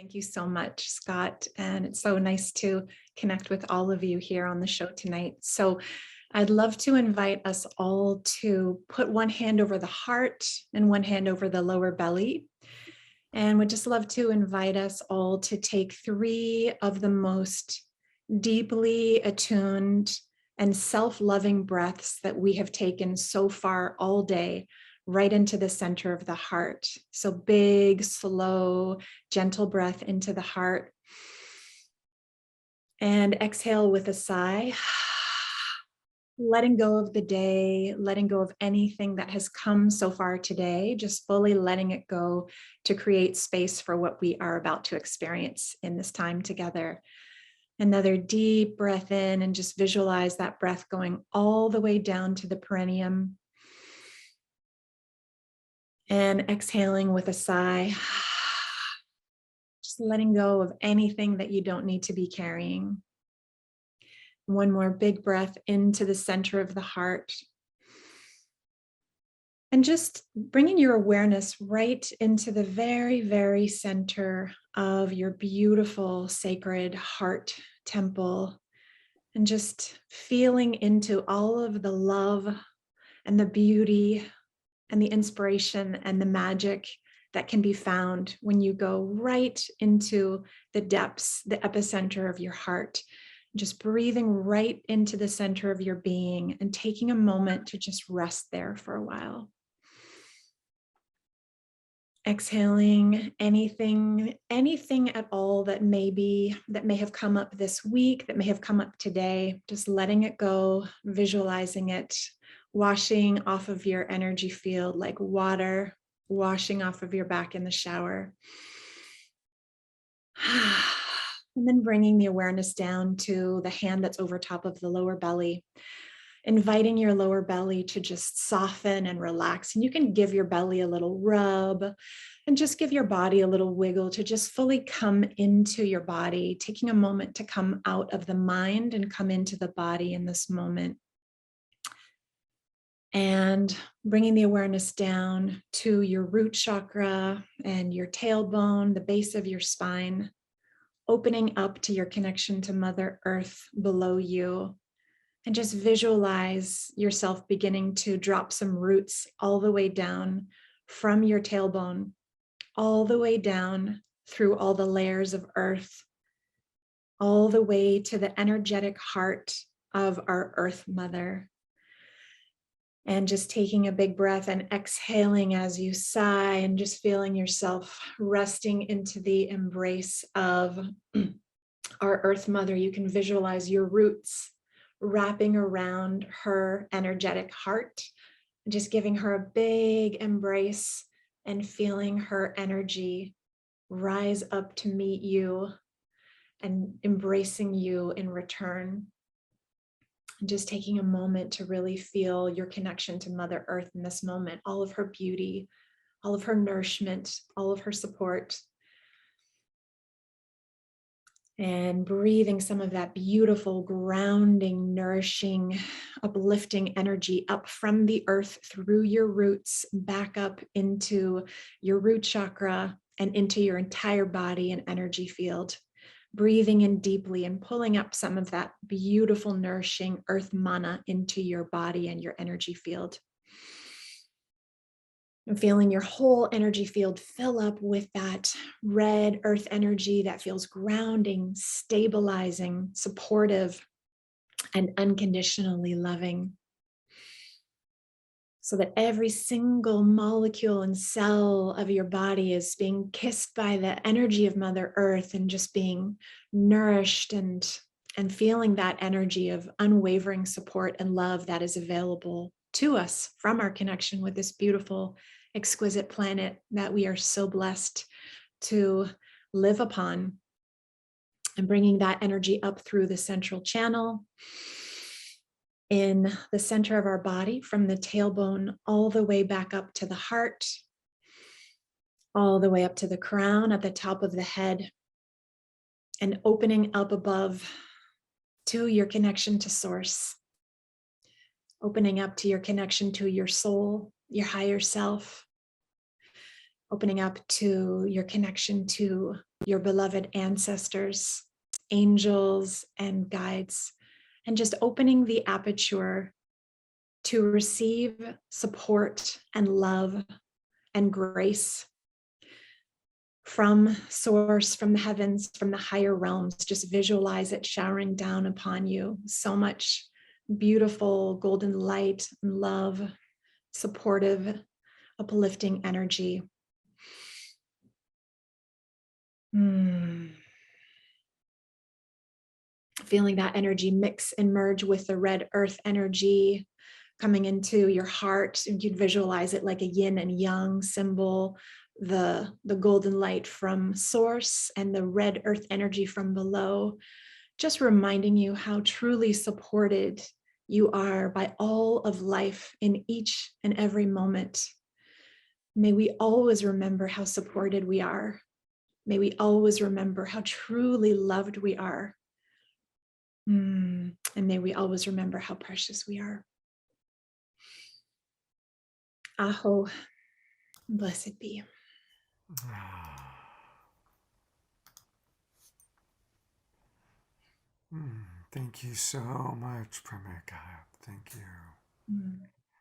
Thank you so much, Scott. And it's so nice to connect with all of you here on the show tonight. So I'd love to invite us all to put one hand over the heart and one hand over the lower belly. And would just love to invite us all to take 3 of the most deeply attuned and self-loving breaths that we have taken so far all day, right into the center of the heart. So big, slow, gentle breath into the heart. And exhale with a sigh. Letting go of the day, letting go of anything that has come so far today, just fully letting it go to create space for what we are about to experience in this time together. Another deep breath in and just visualize that breath going all the way down to the perineum. And exhaling with a sigh, just letting go of anything that you don't need to be carrying. One more big breath into the center of the heart. And just bringing your awareness right into the very, very center of your beautiful sacred heart temple. And just feeling into all of the love and the beauty and the inspiration and the magic that can be found when you go right into the depths, the epicenter of your heart. Just breathing right into the center of your being and taking a moment to just rest there for a while. Exhaling anything at all that may have come up this week, that may have come up today, just letting it go, visualizing it, washing off of your energy field like water, washing off of your back in the shower. And then bringing the awareness down to the hand that's over top of the lower belly, inviting your lower belly to just soften and relax. And you can give your belly a little rub and just give your body a little wiggle to just fully come into your body, taking a moment to come out of the mind and come into the body in this moment. And bringing the awareness down to your root chakra and your tailbone, the base of your spine, opening up to your connection to Mother Earth below you. And just visualize yourself beginning to drop some roots all the way down from your tailbone, all the way down through all the layers of earth, all the way to the energetic heart of our Earth Mother. And just taking a big breath and exhaling as you sigh and just feeling yourself resting into the embrace of our Earth Mother. You can visualize your roots wrapping around her energetic heart, just giving her a big embrace and feeling her energy rise up to meet you and embracing you in return. Just taking a moment to really feel your connection to Mother Earth in this moment, all of her beauty, all of her nourishment, all of her support. And breathing some of that beautiful, grounding, nourishing, uplifting energy up from the earth through your roots, back up into your root chakra and into your entire body and energy field. Breathing in deeply and pulling up some of that beautiful, nourishing earth mana into your body and your energy field. And feeling your whole energy field fill up with that red earth energy that feels grounding, stabilizing, supportive, and unconditionally loving. So that every single molecule and cell of your body is being kissed by the energy of Mother Earth and just being nourished and feeling that energy of unwavering support and love that is available to us from our connection with this beautiful, exquisite planet that we are so blessed to live upon. And bringing that energy up through the central channel in the center of our body, from the tailbone all the way back up to the heart, all the way up to the crown at the top of the head, and opening up above to your connection to Source, opening up to your connection to your soul, your higher self, opening up to your connection to your beloved ancestors, angels, and guides, and just opening the aperture to receive support and love and grace from source, from the heavens, from the higher realms. Just visualize it showering down upon you. So much beautiful golden light and love, supportive, uplifting energy. Feeling that energy mix and merge with the red earth energy coming into your heart. You can visualize it like a yin and yang symbol, the golden light from source and the red earth energy from below, just reminding you how truly supported you are by all of life in each and every moment. May we always remember how supported we are. May we always remember how truly loved we are. And may we always remember how precious we are. Aho, blessed be. Thank you so much, Prema Gaia. Thank you.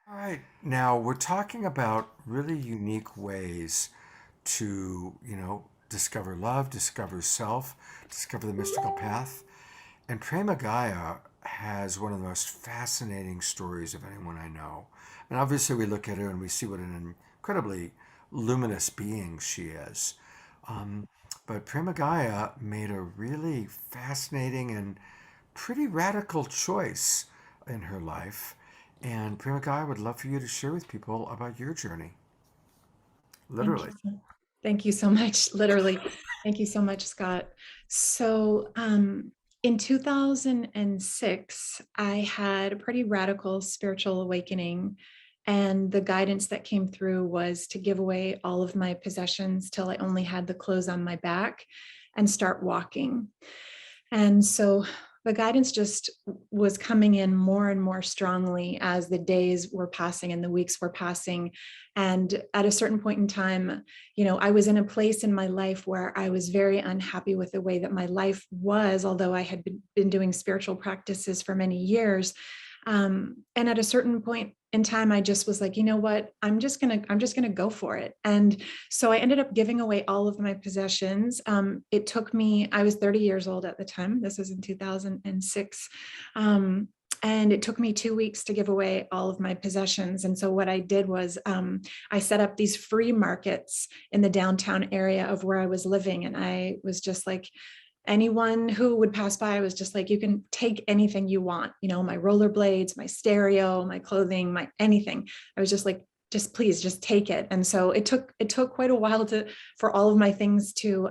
All right, now we're talking about really unique ways to, discover love, discover self, discover the mystical path. And Prema Gaia has one of the most fascinating stories of anyone I know. And obviously, we look at her and we see what an incredibly luminous being she is. But Prema Gaia made a really fascinating and pretty radical choice in her life. And Prema Gaia would love for you to share with people about your journey. Thank Literally. you. Thank you so much. Literally. Thank you so much, Scott. So in 2006, I had a pretty radical spiritual awakening. And the guidance that came through was to give away all of my possessions till I only had the clothes on my back and start walking. And so the guidance just was coming in more and more strongly as the days were passing and the weeks were passing. And at a certain point in time, I was in a place in my life where I was very unhappy with the way that my life was, although I had been doing spiritual practices for many years. And at a certain point in time, I just was like, you know what, I'm just gonna go for it. And so I ended up giving away all of my possessions. It took me, I was 30 years old at the time. This was in 2006. And it took me 2 weeks to give away all of my possessions. And so what I did was I set up these free markets in the downtown area of where I was living. And I was just like, anyone who would pass by, I was just like, you can take anything you want, my rollerblades, my stereo, my clothing, my anything. I was just like, just please, just take it. And so it took quite a while for all of my things to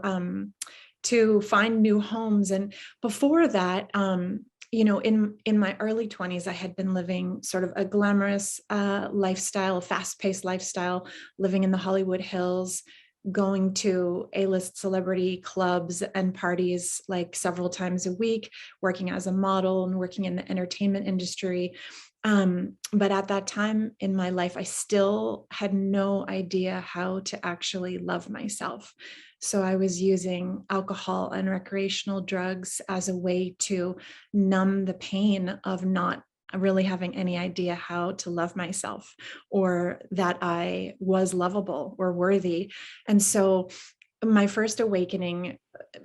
find new homes. And before that, in my early 20s, I had been living sort of a glamorous lifestyle, a fast-paced lifestyle, living in the Hollywood Hills, going to A-list celebrity clubs and parties like several times a week, working as a model and working in the entertainment industry. But at that time in my life, I still had no idea how to actually love myself. So I was using alcohol and recreational drugs as a way to numb the pain of not really having any idea how to love myself or that I was lovable or worthy. And so my first awakening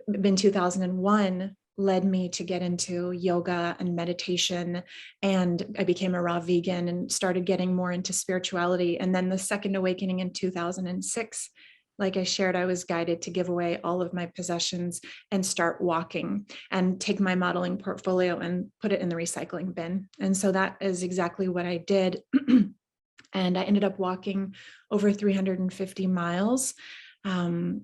in 2001 led me to get into yoga and meditation. And I became a raw vegan and started getting more into spirituality. And then the second awakening in 2006, like I shared, I was guided to give away all of my possessions and start walking and take my modeling portfolio and put it in the recycling bin. And so that is exactly what I did. And I ended up walking over 350 miles from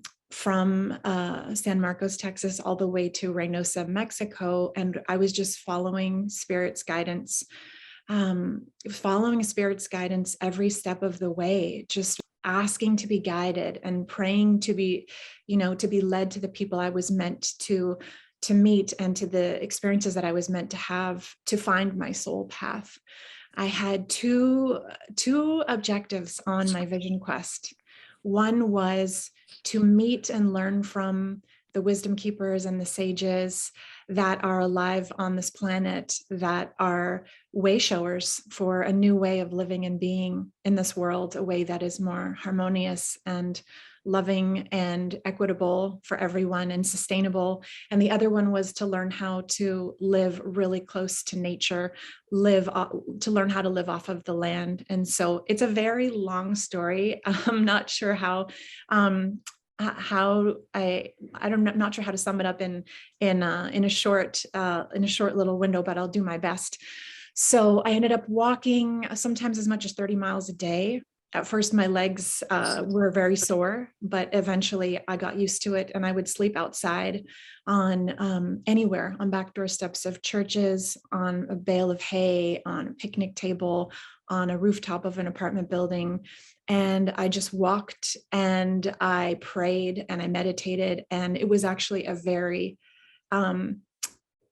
San Marcos, Texas, all the way to Reynosa, Mexico. And I was just following Spirit's guidance, every step of the way, just asking to be guided and praying to be led to the people I was meant to meet and to the experiences that I was meant to have to find my soul path. I had two objectives on my vision quest. One was to meet and learn from the wisdom keepers and the sages that are alive on this planet, that are way showers for a new way of living and being in this world, a way that is more harmonious and loving and equitable for everyone and sustainable. And the other one was to learn how to live really close to nature, to learn how to live off of the land. And so it's a very long story. I'm not sure how I'm not sure how to sum it up in a short little window, but I'll do my best. So I ended up walking sometimes as much as 30 miles a day. At first, my legs were very sore, but eventually I got used to it, and I would sleep outside on anywhere, on back door steps of churches, on a bale of hay, on a picnic table, on a rooftop of an apartment building. And I just walked and I prayed and I meditated. And it was actually a very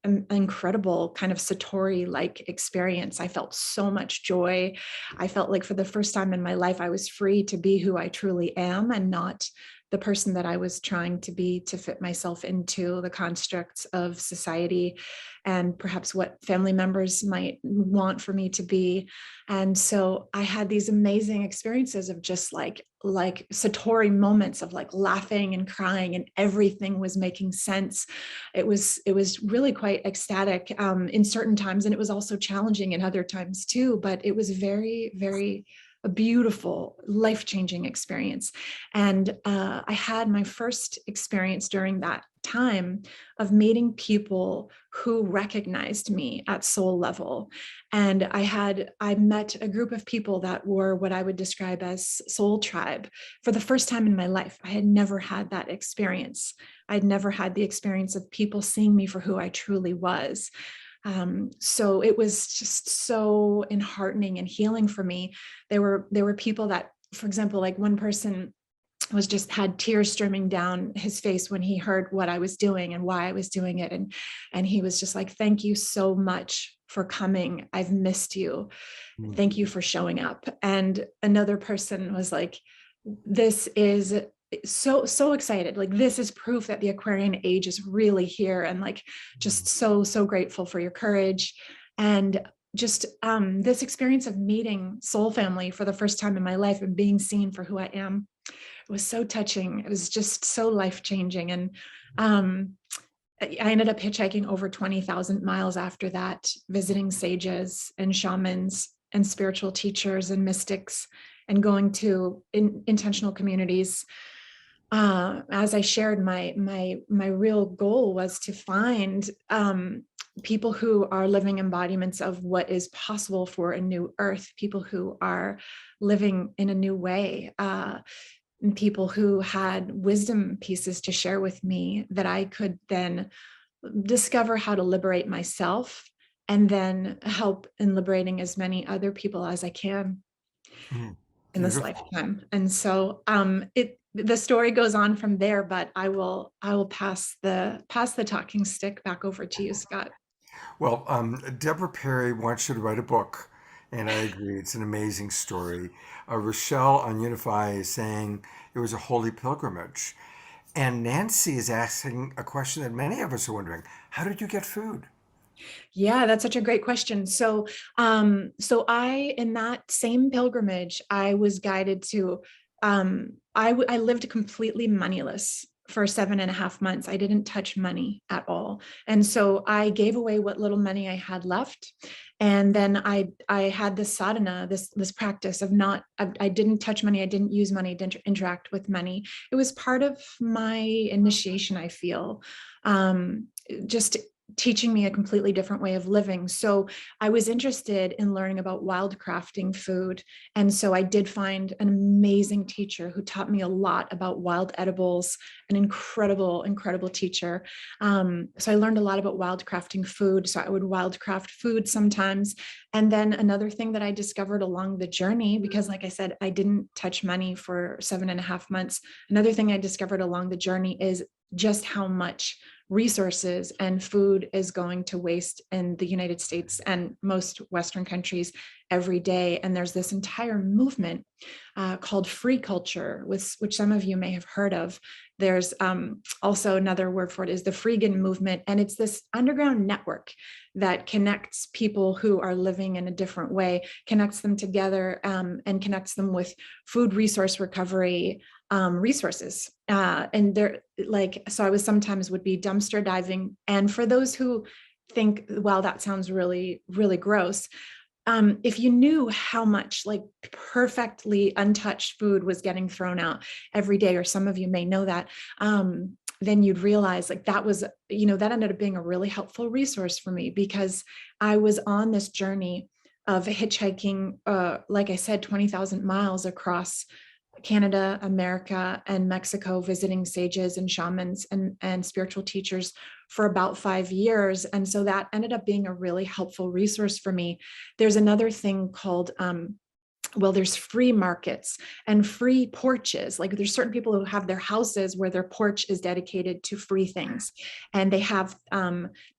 incredible kind of Satori-like experience. I felt so much joy. I felt like for the first time in my life, I was free to be who I truly am and not the person that I was trying to be to fit myself into the constructs of society and perhaps what family members might want for me to be. And so I had these amazing experiences of just like Satori moments of like laughing and crying, and everything was making sense. It was really quite ecstatic in certain times, and it was also challenging in other times too. But it was very, very a beautiful, life-changing experience. And I had my first experience during that time of meeting people who recognized me at soul level. And I met a group of people that were what I would describe as soul tribe for the first time in my life. I had never had that experience. I'd never had the experience of people seeing me for who I truly was. So it was just so enheartening and healing for me. There were people that, for example, like one person was just had tears streaming down his face when he heard what I was doing and why I was doing it. And he was just like, thank you so much for coming. I've missed you. Thank you for showing up. And another person was like, this is so excited. Like, this is proof that the Aquarian age is really here. And like, just so grateful for your courage. And just this experience of meeting soul family for the first time in my life and being seen for who I am, it was so touching. It was just so life-changing. And I ended up hitchhiking over 20,000 miles after that, visiting sages and shamans and spiritual teachers and mystics, and going to intentional communities. As I shared, my real goal was to find people who are living embodiments of what is possible for a new earth, people who are living in a new way, and people who had wisdom pieces to share with me that I could then discover how to liberate myself, and then help in liberating as many other people as I can in this Beautiful. lifetime. And so the story goes on from there, but I will pass the talking stick back over to you, Scott. Well, Deborah Perry wants you to write a book, and I agree. It's an amazing story. Rochelle on Unify is saying it was a holy pilgrimage. And Nancy is asking a question that many of us are wondering. How did you get food? Yeah, that's such a great question. So, in that same pilgrimage, I was guided to, I lived completely moneyless for 7.5 months. I didn't touch money at all. And so I gave away what little money I had left. And then I had this sadhana, this practice of I didn't touch money. I didn't use money, didn't interact with money. It was part of my initiation, I feel. Just teaching me a completely different way of living. So I was interested in learning about wildcrafting food. And so I did find an amazing teacher who taught me a lot about wild edibles, an incredible, incredible teacher. So I learned a lot about wildcrafting food. So I would wildcraft food sometimes. And then another thing that I discovered along the journey, because like I said, I didn't touch money for 7.5 months. Another thing I discovered along the journey is just how much resources, and food is going to waste in the United States and most Western countries every day. And there's this entire movement called free culture, which some of you may have heard of. There's also another word for it is the Freegan movement. And it's this underground network that connects people who are living in a different way, connects them together, and connects them with food resource recovery resources. And they're like, so I was sometimes would be dumpster diving. And for those who think, well, that sounds really, really gross. If you knew how much like perfectly untouched food was getting thrown out every day, or some of you may know that, then you'd realize like that was, that ended up being a really helpful resource for me, because I was on this journey of hitchhiking, like I said, 20,000 miles across Canada, America, and Mexico, visiting sages and shamans and spiritual teachers for about 5 years. And so that ended up being a really helpful resource for me. There's another thing called there's free markets and free porches. Like there's certain people who have their houses where their porch is dedicated to free things. And they have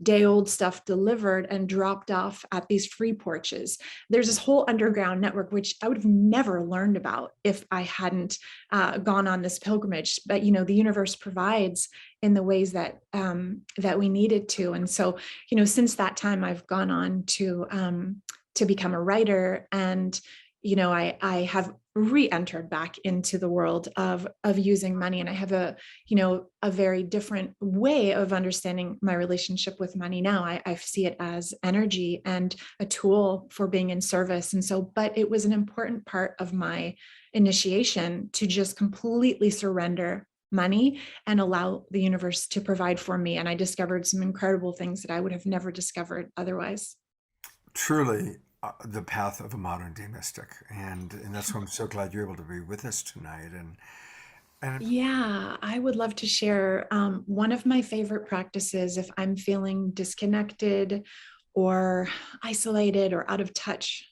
day old stuff delivered and dropped off at these free porches. There's this whole underground network, which I would have never learned about if I hadn't gone on this pilgrimage. But, the universe provides in the ways that that we needed to. And so, since that time, I've gone on to become a writer, and I have re-entered back into the world of using money. And I have a very different way of understanding my relationship with money now. I see it as energy and a tool for being in service. And so, but it was an important part of my initiation to just completely surrender money and allow the universe to provide for me. And I discovered some incredible things that I would have never discovered otherwise. Truly, the path of a modern day mystic, and that's why I'm so glad you're able to be with us tonight. And Yeah, I would love to share one of my favorite practices if I'm feeling disconnected or isolated or out of touch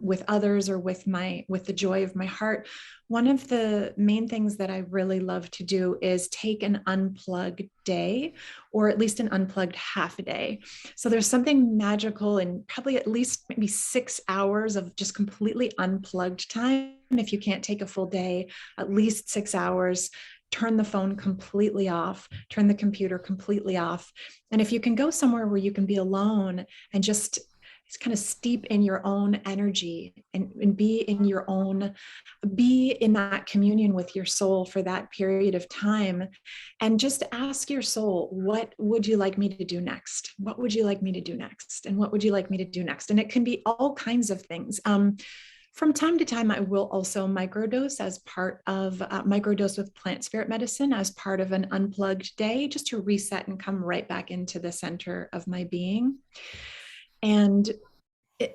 with others or with the joy of my heart. One of the main things that I really love to do is take an unplugged day, or at least an unplugged half a day. So there's something magical in probably at least maybe 6 hours of just completely unplugged time. If you can't take a full day, at least 6 hours. Turn the phone completely off, turn the computer completely off. And if you can go somewhere where you can be alone and just kind of steep in your own energy and be in that communion with your soul for that period of time, and just ask your soul, what would you like me to do next? What would you like me to do next? And what would you like me to do next? And it can be all kinds of things. From time to time, I will also microdose with plant spirit medicine as part of an unplugged day, just to reset and come right back into the center of my being. And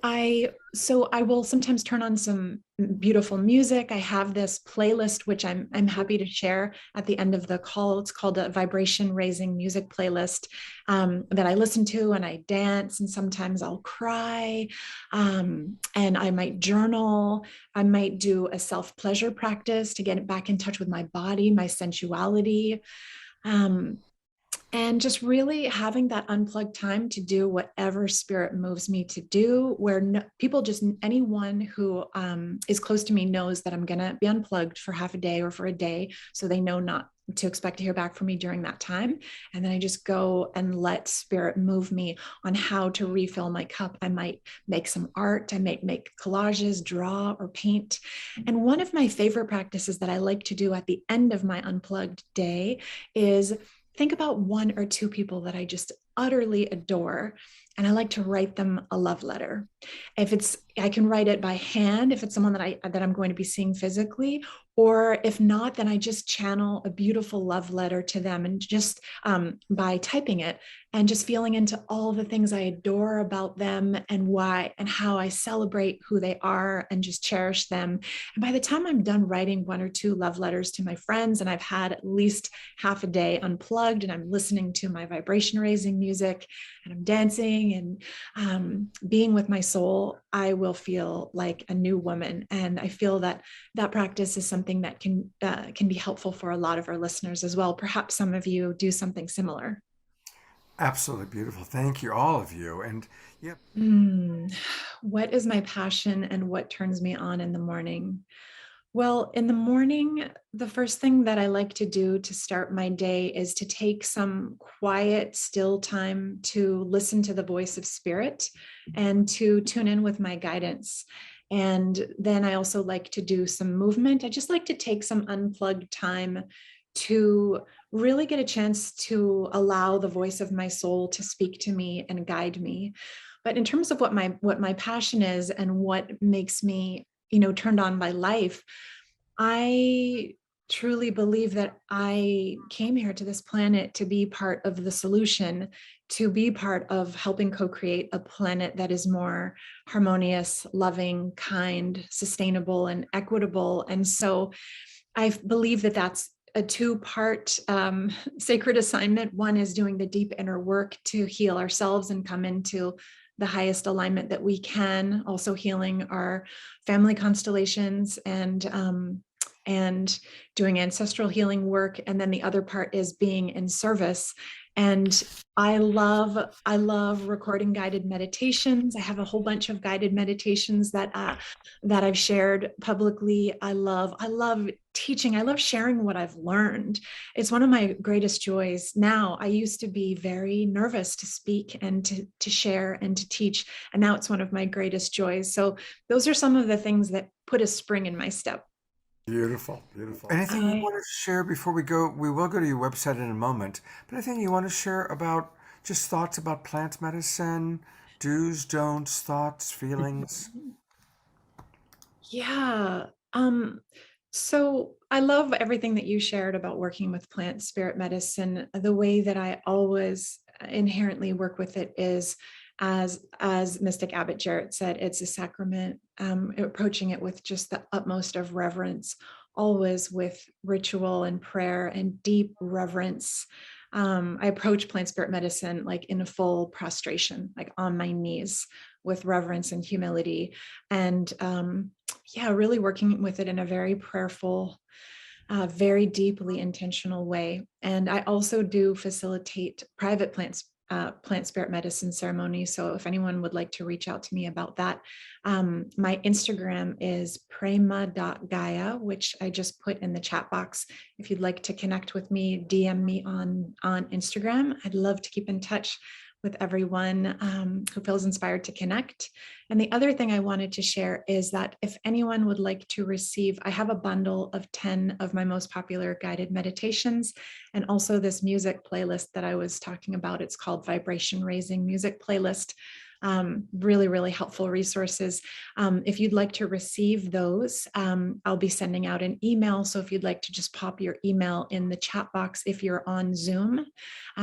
I will sometimes turn on some beautiful music. I have this playlist, which I'm happy to share at the end of the call. It's called a vibration raising music playlist that I listen to, and I dance, and sometimes I'll cry, and I might journal. I might do a self-pleasure practice to get back in touch with my body, my sensuality. And just really having that unplugged time to do whatever spirit moves me to do, where anyone who is close to me knows that I'm going to be unplugged for half a day or for a day. So they know not to expect to hear back from me during that time. And then I just go and let spirit move me on how to refill my cup. I might make some art. I might make collages, draw, or paint. And one of my favorite practices that I like to do at the end of my unplugged day is think about one or two people that I just utterly adore, and I like to write them a love letter. I can write it by hand if it's someone that I'm going to be seeing physically, or if not, then I just channel a beautiful love letter to them, and just by typing it and just feeling into all the things I adore about them and why and how I celebrate who they are and just cherish them. And by the time I'm done writing one or two love letters to my friends, and I've had at least half a day unplugged, and I'm listening to my vibration raising music, and I'm dancing and being with my soul, I will feel like a new woman. And I feel that practice is something that can be helpful for a lot of our listeners as well. Perhaps some of you do something similar. Absolutely beautiful. Thank you, all of you. And yeah, Hmm. What is my passion and what turns me on in the morning? Well, in the morning, the first thing that I like to do to start my day is to take some quiet, still time to listen to the voice of spirit and to tune in with my guidance. And then I also like to do some movement. I just like to take some unplugged time to really get a chance to allow the voice of my soul to speak to me and guide me. But in terms of what my passion is and what makes me, turned on by life, I truly believe that I came here to this planet to be part of the solution, to be part of helping co-create a planet that is more harmonious, loving, kind, sustainable, and equitable. And so I believe that that's a two-part sacred assignment. One is doing the deep inner work to heal ourselves and come into the highest alignment that we can, also healing our family constellations and doing ancestral healing work. And then the other part is being in service. And I love recording guided meditations. I have a whole bunch of guided meditations that I've shared publicly. I love teaching. I love sharing what I've learned. It's one of my greatest joys. Now, I used to be very nervous to speak and to share and to teach, and now it's one of my greatest joys. So those are some of the things that put a spring in my step. beautiful, beautiful. Anything you I want to share before we go? We will go to your website in a moment, but anything you want to share about just thoughts about plant medicine, do's, don'ts, thoughts, feelings? Yeah. So I love everything that you shared about working with plant spirit medicine. The way that I always inherently work with it is as Mystic Abbot Jarrett said, it's a sacrament, approaching it with just the utmost of reverence, always with ritual and prayer and deep reverence. I approach plant spirit medicine like in a full prostration, like on my knees with reverence and humility. And yeah, really working with it in a very prayerful, very deeply intentional way. And I also do facilitate private plant spirit medicine ceremonies. So if anyone would like to reach out to me about that, my Instagram is prema.gaia, which I just put in the chat box. If you'd like to connect with me, DM me on Instagram. I'd love to keep in touch with everyone who feels inspired to connect. And the other thing I wanted to share is that if anyone would like to receive, I have a bundle of 10 of my most popular guided meditations and also this music playlist that I was talking about. It's called Vibration Raising Music Playlist. Really, really helpful resources. If you'd like to receive those, I'll be sending out an email. So if you'd like to just pop your email in the chat box, if you're on Zoom,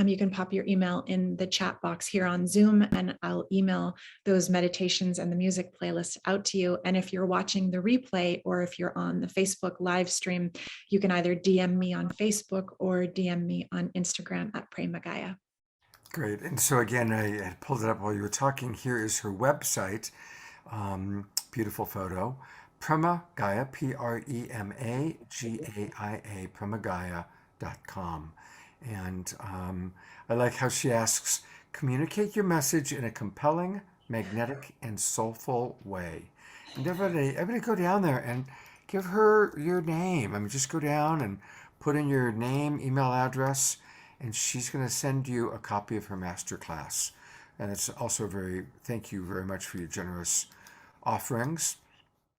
you can pop your email in the chat box here on Zoom, and I'll email those meditations and the music playlist out to you. And if you're watching the replay or if you're on the Facebook live stream, you can either DM me on Facebook or DM me on Instagram at Prema Gaia. Great. And so again, I had pulled it up while you were talking. Here is her website. Beautiful photo. Prema Gaia, Premagaia, premagaia.com. And I like how she asks, communicate your message in a compelling, magnetic, and soulful way. And everybody go down there and give her your name. I mean, just go down and put in your name, email address, and she's going to send you a copy of her master class. And it's also thank you very much for your generous offerings.